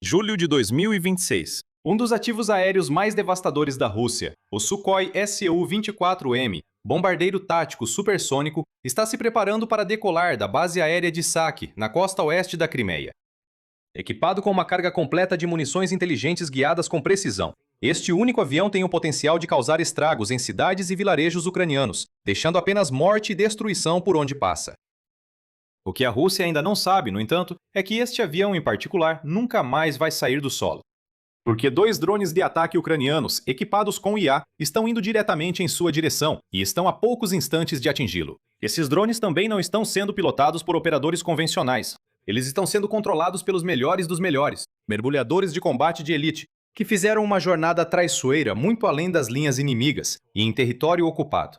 Julho de 2026. Um dos ativos aéreos mais devastadores da Rússia, o Sukhoi Su-24M, bombardeiro tático supersônico, está se preparando para decolar da base aérea de Saki, na costa oeste da Crimeia. Equipado com uma carga completa de munições inteligentes guiadas com precisão, este único avião tem o potencial de causar estragos em cidades e vilarejos ucranianos, deixando apenas morte e destruição por onde passa. O que a Rússia ainda não sabe, no entanto, é que este avião em particular nunca mais vai sair do solo. Porque dois drones de ataque ucranianos, equipados com IA, estão indo diretamente em sua direção e estão a poucos instantes de atingi-lo. Esses drones também não estão sendo pilotados por operadores convencionais. Eles estão sendo controlados pelos melhores dos melhores, mergulhadores de combate de elite, que fizeram uma jornada traiçoeira muito além das linhas inimigas e em território ocupado,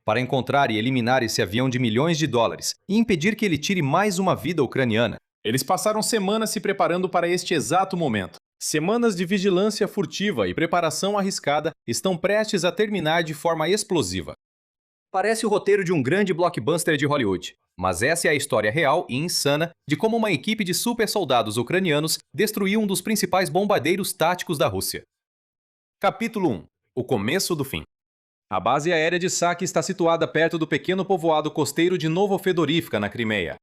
para encontrar e eliminar esse avião de milhões de dólares e impedir que ele tire mais uma vida ucraniana. Eles passaram semanas se preparando para este exato momento. Semanas de vigilância furtiva e preparação arriscada estão prestes a terminar de forma explosiva. Parece o roteiro de um grande blockbuster de Hollywood, mas essa é a história real e insana de como uma equipe de super soldados ucranianos destruiu um dos principais bombardeiros táticos da Rússia. Capítulo 1. O começo do fim. A base aérea de Saki está situada perto do pequeno povoado costeiro de Novofedorivka, na Crimeia.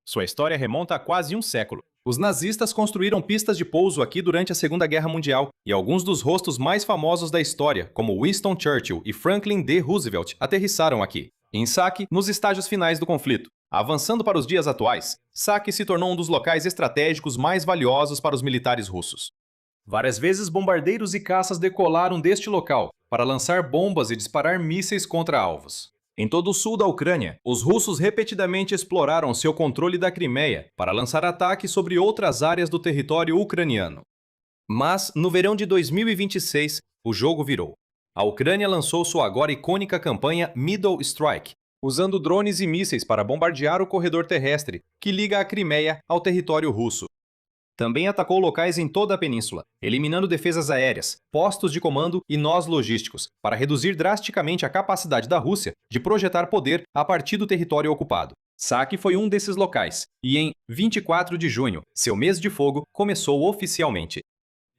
Sua história remonta a quase um século. Os nazistas construíram pistas de pouso aqui durante a Segunda Guerra Mundial, e alguns dos rostos mais famosos da história, como Winston Churchill e Franklin D. Roosevelt, aterrissaram aqui, em Saki, nos estágios finais do conflito. Avançando para os dias atuais, Saki se tornou um dos locais estratégicos mais valiosos para os militares russos. Várias vezes bombardeiros e caças decolaram deste local para lançar bombas e disparar mísseis contra alvos. Em todo o sul da Ucrânia, os russos repetidamente exploraram seu controle da Crimeia para lançar ataques sobre outras áreas do território ucraniano. Mas, no verão de 2026, o jogo virou. A Ucrânia lançou sua agora icônica campanha Middle Strike, usando drones e mísseis para bombardear o corredor terrestre que liga a Crimeia ao território russo. Também atacou locais em toda a península, eliminando defesas aéreas, postos de comando e nós logísticos, para reduzir drasticamente a capacidade da Rússia de projetar poder a partir do território ocupado. Saki foi um desses locais, e em 24 de junho, seu mês de fogo começou oficialmente.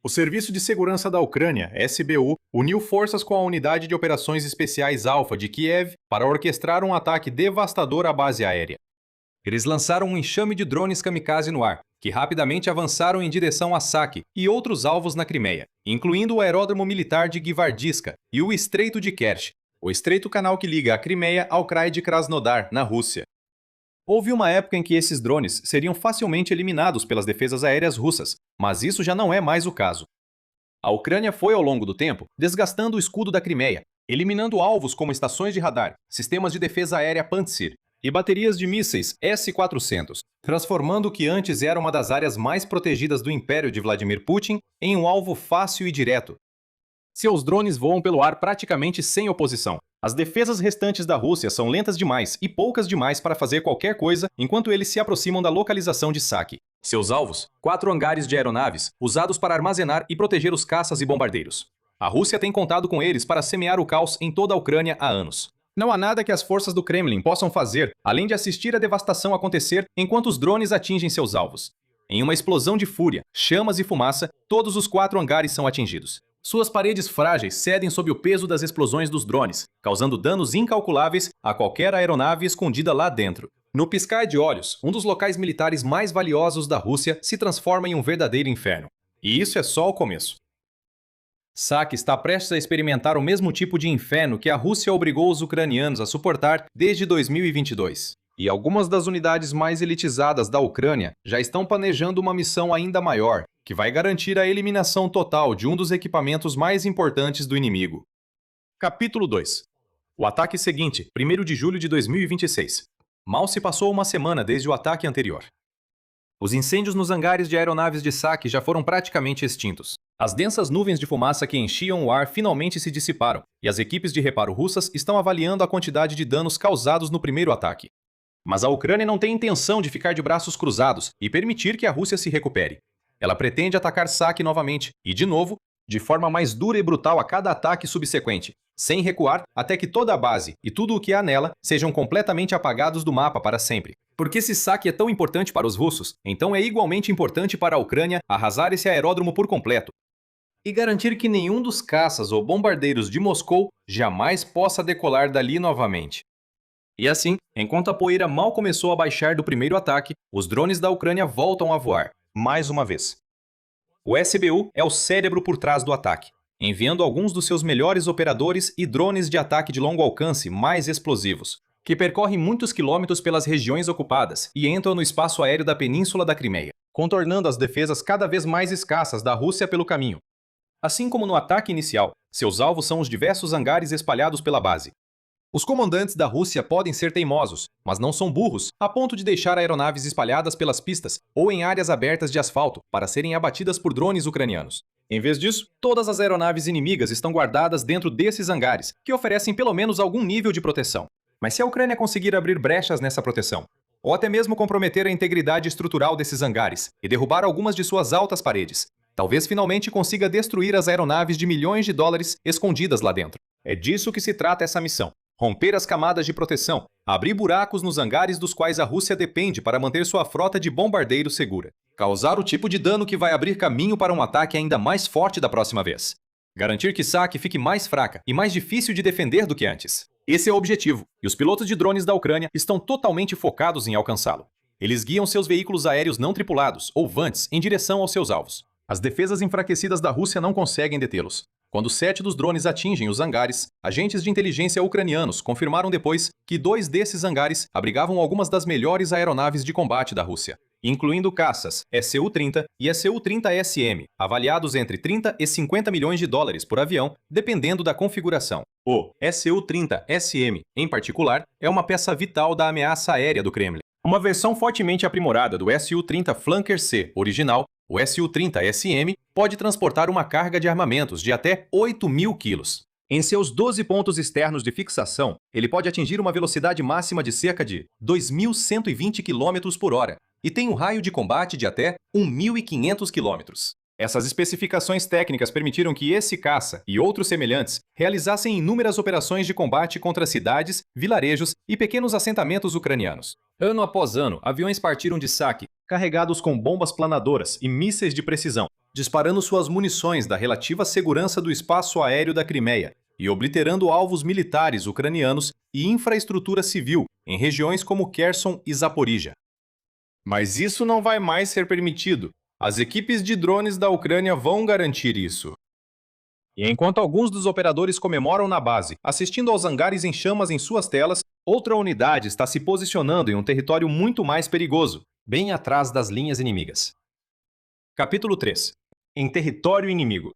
O Serviço de Segurança da Ucrânia, SBU, uniu forças com a Unidade de Operações Especiais Alfa de Kiev para orquestrar um ataque devastador à base aérea. Eles lançaram um enxame de drones kamikaze no ar, que rapidamente avançaram em direção a Saki e outros alvos na Crimeia, incluindo o aeródromo militar de Gvardiska e o Estreito de Kerch, o estreito canal que liga a Crimeia ao Krai de Krasnodar, na Rússia. Houve uma época em que esses drones seriam facilmente eliminados pelas defesas aéreas russas, mas isso já não é mais o caso. A Ucrânia foi, ao longo do tempo, desgastando o escudo da Crimeia, eliminando alvos como estações de radar, sistemas de defesa aérea Pantsir e baterias de mísseis S-400, transformando o que antes era uma das áreas mais protegidas do Império de Vladimir Putin em um alvo fácil e direto. Seus drones voam pelo ar praticamente sem oposição. As defesas restantes da Rússia são lentas demais e poucas demais para fazer qualquer coisa enquanto eles se aproximam da localização de Saki. Seus alvos, 4 hangares de aeronaves, usados para armazenar e proteger os caças e bombardeiros. A Rússia tem contado com eles para semear o caos em toda a Ucrânia há anos. Não há nada que as forças do Kremlin possam fazer, além de assistir a devastação acontecer enquanto os drones atingem seus alvos. Em uma explosão de fúria, chamas e fumaça, todos os 4 hangares são atingidos. Suas paredes frágeis cedem sob o peso das explosões dos drones, causando danos incalculáveis a qualquer aeronave escondida lá dentro. No piscar de olhos, um dos locais militares mais valiosos da Rússia se transforma em um verdadeiro inferno. E isso é só o começo. Saki está prestes a experimentar o mesmo tipo de inferno que a Rússia obrigou os ucranianos a suportar desde 2022. E algumas das unidades mais elitizadas da Ucrânia já estão planejando uma missão ainda maior, que vai garantir a eliminação total de um dos equipamentos mais importantes do inimigo. Capítulo 2. O ataque seguinte, 1º de julho de 2026. Mal se passou uma semana desde o ataque anterior. Os incêndios nos hangares de aeronaves de Saki já foram praticamente extintos. As densas nuvens de fumaça que enchiam o ar finalmente se dissiparam, e as equipes de reparo russas estão avaliando a quantidade de danos causados no primeiro ataque. Mas a Ucrânia não tem intenção de ficar de braços cruzados e permitir que a Rússia se recupere. Ela pretende atacar Saki novamente, e de novo, de forma mais dura e brutal a cada ataque subsequente, sem recuar até que toda a base e tudo o que há nela sejam completamente apagados do mapa para sempre. Porque esse saque é tão importante para os russos, então é igualmente importante para a Ucrânia arrasar esse aeródromo por completo e garantir que nenhum dos caças ou bombardeiros de Moscou jamais possa decolar dali novamente. E assim, enquanto a poeira mal começou a baixar do primeiro ataque, os drones da Ucrânia voltam a voar, mais uma vez. O SBU é o cérebro por trás do ataque, enviando alguns dos seus melhores operadores e drones de ataque de longo alcance mais explosivos, que percorrem muitos quilômetros pelas regiões ocupadas e entram no espaço aéreo da Península da Crimeia, contornando as defesas cada vez mais escassas da Rússia pelo caminho. Assim como no ataque inicial, seus alvos são os diversos hangares espalhados pela base. Os comandantes da Rússia podem ser teimosos, mas não são burros a ponto de deixar aeronaves espalhadas pelas pistas ou em áreas abertas de asfalto para serem abatidas por drones ucranianos. Em vez disso, todas as aeronaves inimigas estão guardadas dentro desses hangares, que oferecem pelo menos algum nível de proteção. Mas se a Ucrânia conseguir abrir brechas nessa proteção, ou até mesmo comprometer a integridade estrutural desses hangares e derrubar algumas de suas altas paredes, talvez finalmente consiga destruir as aeronaves de milhões de dólares escondidas lá dentro. É disso que se trata essa missão. Romper as camadas de proteção, abrir buracos nos hangares dos quais a Rússia depende para manter sua frota de bombardeiros segura. Causar o tipo de dano que vai abrir caminho para um ataque ainda mais forte da próxima vez. Garantir que saque fique mais fraca e mais difícil de defender do que antes. Esse é o objetivo, e os pilotos de drones da Ucrânia estão totalmente focados em alcançá-lo. Eles guiam seus veículos aéreos não tripulados, ou VANTs, em direção aos seus alvos. As defesas enfraquecidas da Rússia não conseguem detê-los. Quando 7 dos drones atingem os hangares, agentes de inteligência ucranianos confirmaram depois que 2 desses hangares abrigavam algumas das melhores aeronaves de combate da Rússia, incluindo caças Su-30 e Su-30SM, avaliados entre 30 e 50 milhões de dólares por avião, dependendo da configuração. O Su-30SM, em particular, é uma peça vital da ameaça aérea do Kremlin. Uma versão fortemente aprimorada do Su-30 Flanker C original, o Su-30SM pode transportar uma carga de armamentos de até 8.000 quilos. Em seus 12 pontos externos de fixação, ele pode atingir uma velocidade máxima de cerca de 2.120 km por hora e tem um raio de combate de até 1.500 km. Essas especificações técnicas permitiram que esse caça e outros semelhantes realizassem inúmeras operações de combate contra cidades, vilarejos e pequenos assentamentos ucranianos. Ano após ano, aviões partiram de saque, carregados com bombas planadoras e mísseis de precisão, disparando suas munições da relativa segurança do espaço aéreo da Crimeia e obliterando alvos militares ucranianos e infraestrutura civil em regiões como Kherson e Zaporizhia. Mas isso não vai mais ser permitido. As equipes de drones da Ucrânia vão garantir isso. E enquanto alguns dos operadores comemoram na base, assistindo aos hangares em chamas em suas telas, outra unidade está se posicionando em um território muito mais perigoso, bem atrás das linhas inimigas. Capítulo 3. Em território inimigo.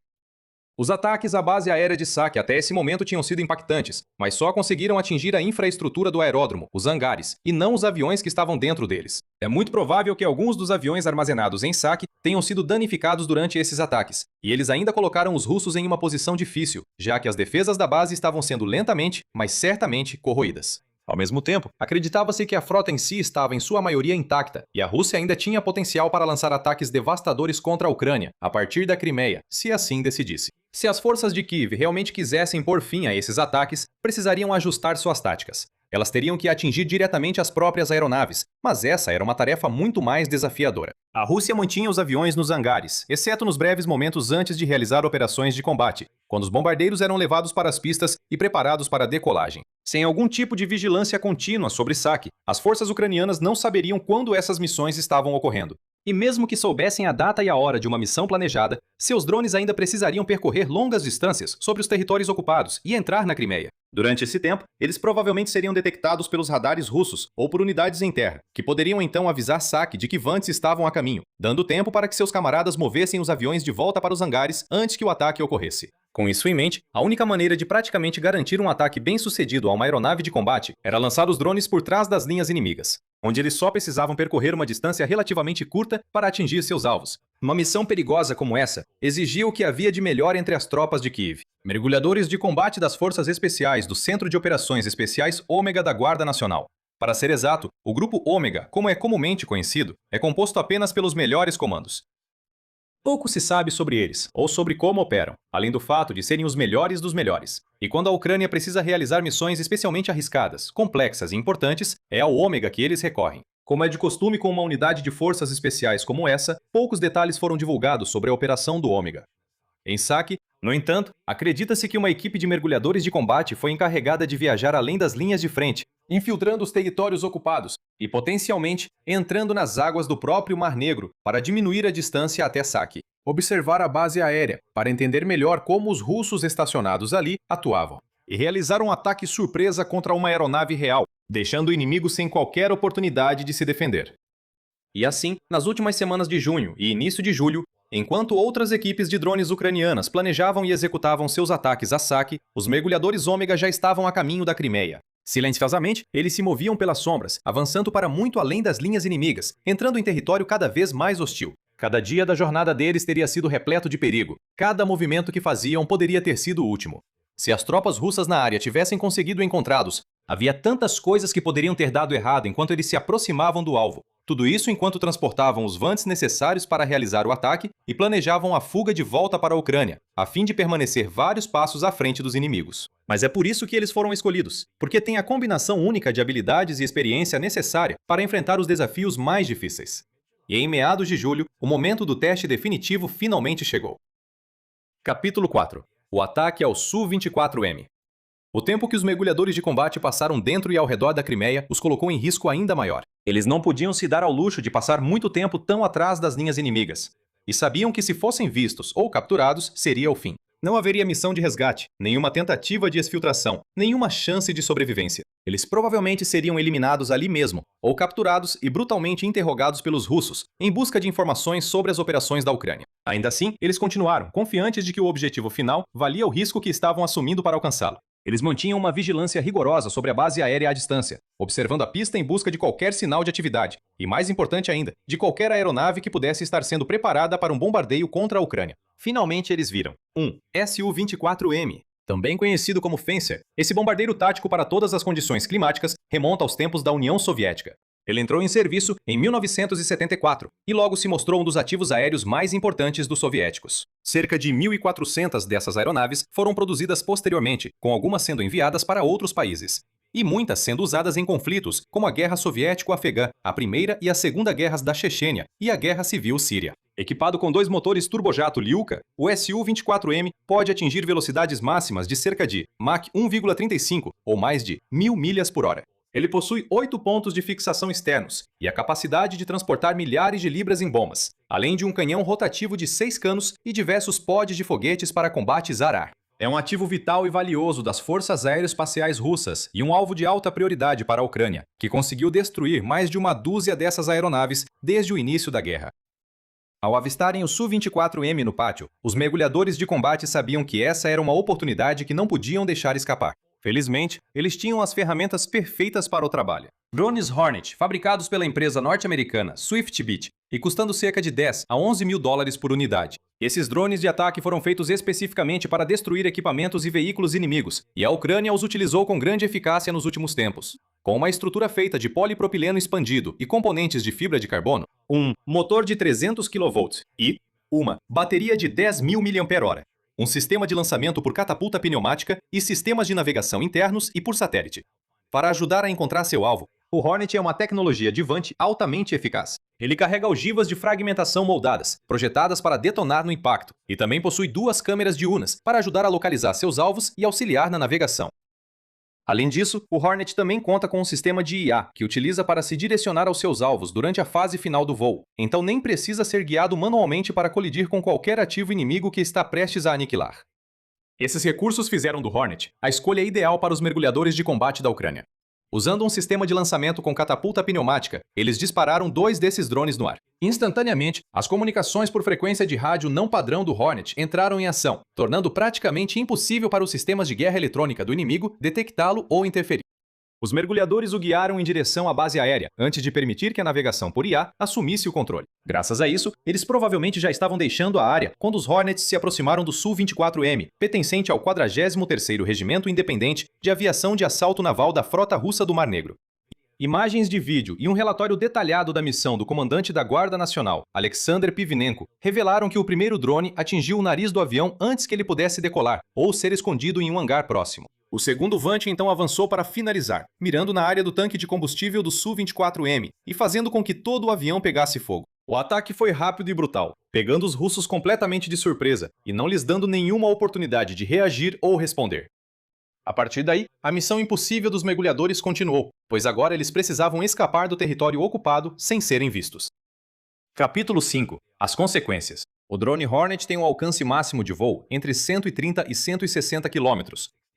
Os ataques à base aérea de saque até esse momento tinham sido impactantes, mas só conseguiram atingir a infraestrutura do aeródromo, os hangares, e não os aviões que estavam dentro deles. É muito provável que alguns dos aviões armazenados em saque tenham sido danificados durante esses ataques, e eles ainda colocaram os russos em uma posição difícil, já que as defesas da base estavam sendo lentamente, mas certamente corroídas. Ao mesmo tempo, acreditava-se que a frota em si estava em sua maioria intacta, e a Rússia ainda tinha potencial para lançar ataques devastadores contra a Ucrânia, a partir da Crimeia, se assim decidisse. Se as forças de Kiev realmente quisessem pôr fim a esses ataques, precisariam ajustar suas táticas. Elas teriam que atingir diretamente as próprias aeronaves, mas essa era uma tarefa muito mais desafiadora. A Rússia mantinha os aviões nos hangares, exceto nos breves momentos antes de realizar operações de combate, quando os bombardeiros eram levados para as pistas e preparados para a decolagem. Sem algum tipo de vigilância contínua sobre saque, as forças ucranianas não saberiam quando essas missões estavam ocorrendo. E mesmo que soubessem a data e a hora de uma missão planejada, seus drones ainda precisariam percorrer longas distâncias sobre os territórios ocupados e entrar na Crimeia. Durante esse tempo, eles provavelmente seriam detectados pelos radares russos ou por unidades em terra, que poderiam então avisar saque de que VANTs estavam a caminho, dando tempo para que seus camaradas movessem os aviões de volta para os hangares antes que o ataque ocorresse. Com isso em mente, a única maneira de praticamente garantir um ataque bem-sucedido a uma aeronave de combate era lançar os drones por trás das linhas inimigas, onde eles só precisavam percorrer uma distância relativamente curta para atingir seus alvos. Uma missão perigosa como essa exigia o que havia de melhor entre as tropas de Kiev. Mergulhadores de combate das Forças Especiais do Centro de Operações Especiais Ômega da Guarda Nacional. Para ser exato, o Grupo Ômega, como é comumente conhecido, é composto apenas pelos melhores comandos. Pouco se sabe sobre eles, ou sobre como operam, além do fato de serem os melhores dos melhores. E quando a Ucrânia precisa realizar missões especialmente arriscadas, complexas e importantes, é ao Ômega que eles recorrem. Como é de costume com uma unidade de forças especiais como essa, poucos detalhes foram divulgados sobre a operação do Ômega. Em Saki, no entanto, acredita-se que uma equipe de mergulhadores de combate foi encarregada de viajar além das linhas de frente, infiltrando os territórios ocupados e, potencialmente, entrando nas águas do próprio Mar Negro para diminuir a distância até Saki. Observar a base aérea para entender melhor como os russos estacionados ali atuavam. E realizar um ataque surpresa contra uma aeronave real, deixando o inimigo sem qualquer oportunidade de se defender. E assim, nas últimas semanas de junho e início de julho, enquanto outras equipes de drones ucranianas planejavam e executavam seus ataques a Saki, os mergulhadores Ômega já estavam a caminho da Crimeia. Silenciosamente, eles se moviam pelas sombras, avançando para muito além das linhas inimigas, entrando em território cada vez mais hostil. Cada dia da jornada deles teria sido repleto de perigo. Cada movimento que faziam poderia ter sido o último. Se as tropas russas na área tivessem conseguido encontrá-los, havia tantas coisas que poderiam ter dado errado enquanto eles se aproximavam do alvo. Tudo isso enquanto transportavam os vantes necessários para realizar o ataque e planejavam a fuga de volta para a Ucrânia, a fim de permanecer vários passos à frente dos inimigos. Mas é por isso que eles foram escolhidos, porque têm a combinação única de habilidades e experiência necessária para enfrentar os desafios mais difíceis. E em meados de julho, o momento do teste definitivo finalmente chegou. Capítulo 4. O ataque ao Su-24M. O tempo que os mergulhadores de combate passaram dentro e ao redor da Crimeia os colocou em risco ainda maior. Eles não podiam se dar ao luxo de passar muito tempo tão atrás das linhas inimigas. E sabiam que se fossem vistos ou capturados, seria o fim. Não haveria missão de resgate, nenhuma tentativa de exfiltração, nenhuma chance de sobrevivência. Eles provavelmente seriam eliminados ali mesmo, ou capturados e brutalmente interrogados pelos russos, em busca de informações sobre as operações da Ucrânia. Ainda assim, eles continuaram, confiantes de que o objetivo final valia o risco que estavam assumindo para alcançá-lo. Eles mantinham uma vigilância rigorosa sobre a base aérea à distância, observando a pista em busca de qualquer sinal de atividade, e mais importante ainda, de qualquer aeronave que pudesse estar sendo preparada para um bombardeio contra a Ucrânia. Finalmente eles viram um Su-24M, também conhecido como Fencer. Esse bombardeiro tático para todas as condições climáticas remonta aos tempos da União Soviética. Ele entrou em serviço em 1974 e logo se mostrou um dos ativos aéreos mais importantes dos soviéticos. Cerca de 1.400 dessas aeronaves foram produzidas posteriormente, com algumas sendo enviadas para outros países. E muitas sendo usadas em conflitos, como a Guerra Soviético-Afegã, a Primeira e a Segunda Guerras da Chechênia e a Guerra Civil Síria. Equipado com 2 motores turbojato Lyulka, o Su-24M pode atingir velocidades máximas de cerca de Mach 1,35 ou mais de 1.000 milhas por hora. Ele possui 8 pontos de fixação externos e a capacidade de transportar milhares de libras em bombas, além de um canhão rotativo de 6 canos e diversos pods de foguetes para combates ar-ar. É um ativo vital e valioso das forças aeroespaciais russas e um alvo de alta prioridade para a Ucrânia, que conseguiu destruir mais de uma dúzia dessas aeronaves desde o início da guerra. Ao avistarem o Su-24M no pátio, os mergulhadores de combate sabiam que essa era uma oportunidade que não podiam deixar escapar. Felizmente, eles tinham as ferramentas perfeitas para o trabalho. Drones Hornet, fabricados pela empresa norte-americana Swiftbit e custando cerca de 10 a 11 mil dólares por unidade. Esses drones de ataque foram feitos especificamente para destruir equipamentos e veículos inimigos, e a Ucrânia os utilizou com grande eficácia nos últimos tempos. Com uma estrutura feita de polipropileno expandido e componentes de fibra de carbono, um motor de 300 kV e uma bateria de 10.000 mAh. Um sistema de lançamento por catapulta pneumática e sistemas de navegação internos e por satélite. Para ajudar a encontrar seu alvo, o Hornet é uma tecnologia Advante altamente eficaz. Ele carrega ogivas de fragmentação moldadas, projetadas para detonar no impacto, e também possui 2 câmeras diurnas para ajudar a localizar seus alvos e auxiliar na navegação. Além disso, o Hornet também conta com um sistema de IA, que utiliza para se direcionar aos seus alvos durante a fase final do voo, então nem precisa ser guiado manualmente para colidir com qualquer ativo inimigo que está prestes a aniquilar. Esses recursos fizeram do Hornet a escolha ideal para os mergulhadores de combate da Ucrânia. Usando um sistema de lançamento com catapulta pneumática, eles dispararam 2 desses drones no ar. Instantaneamente, as comunicações por frequência de rádio não padrão do Hornet entraram em ação, tornando praticamente impossível para os sistemas de guerra eletrônica do inimigo detectá-lo ou interferir. Os mergulhadores o guiaram em direção à base aérea, antes de permitir que a navegação por IA assumisse o controle. Graças a isso, eles provavelmente já estavam deixando a área quando os Hornets se aproximaram do Su-24M, pertencente ao 43º Regimento Independente de Aviação de Assalto Naval da Frota Russa do Mar Negro. Imagens de vídeo e um relatório detalhado da missão do comandante da Guarda Nacional, Alexander Pivinenko, revelaram que o primeiro drone atingiu o nariz do avião antes que ele pudesse decolar ou ser escondido em um hangar próximo. O segundo Vant então avançou para finalizar, mirando na área do tanque de combustível do Su-24M e fazendo com que todo o avião pegasse fogo. O ataque foi rápido e brutal, pegando os russos completamente de surpresa e não lhes dando nenhuma oportunidade de reagir ou responder. A partir daí, a missão impossível dos mergulhadores continuou, pois agora eles precisavam escapar do território ocupado sem serem vistos. Capítulo 5. As consequências. O drone Hornet tem um alcance máximo de voo entre 130 e 160 km,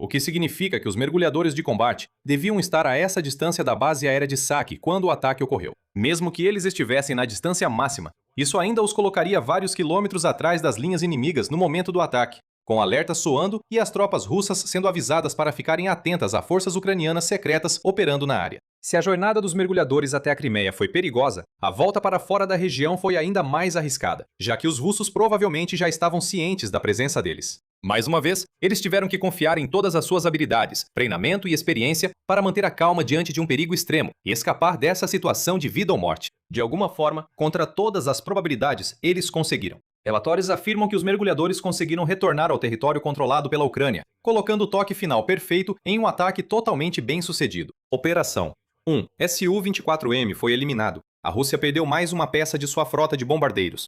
o que significa que os mergulhadores de combate deviam estar a essa distância da base aérea de saque quando o ataque ocorreu. Mesmo que eles estivessem na distância máxima, isso ainda os colocaria vários quilômetros atrás das linhas inimigas no momento do ataque, com alertas soando e as tropas russas sendo avisadas para ficarem atentas a forças ucranianas secretas operando na área. Se a jornada dos mergulhadores até a Crimeia foi perigosa, a volta para fora da região foi ainda mais arriscada, já que os russos provavelmente já estavam cientes da presença deles. Mais uma vez, eles tiveram que confiar em todas as suas habilidades, treinamento e experiência para manter a calma diante de um perigo extremo e escapar dessa situação de vida ou morte. De alguma forma, contra todas as probabilidades, eles conseguiram. Relatórios afirmam que os mergulhadores conseguiram retornar ao território controlado pela Ucrânia, colocando o toque final perfeito em um ataque totalmente bem-sucedido. Operação 1. Su-24M foi eliminado. A Rússia perdeu mais uma peça de sua frota de bombardeiros.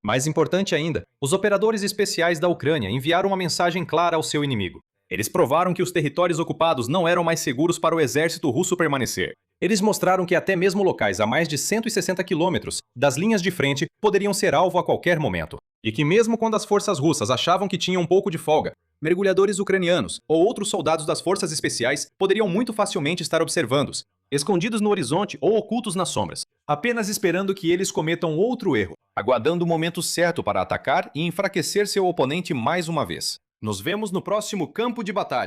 Mais importante ainda, os operadores especiais da Ucrânia enviaram uma mensagem clara ao seu inimigo. Eles provaram que os territórios ocupados não eram mais seguros para o exército russo permanecer. Eles mostraram que até mesmo locais a mais de 160 quilômetros das linhas de frente poderiam ser alvo a qualquer momento. E que mesmo quando as forças russas achavam que tinham um pouco de folga, mergulhadores ucranianos ou outros soldados das forças especiais poderiam muito facilmente estar observando-os, escondidos no horizonte ou ocultos nas sombras, apenas esperando que eles cometam outro erro, aguardando o momento certo para atacar e enfraquecer seu oponente mais uma vez. Nos vemos no próximo campo de batalha.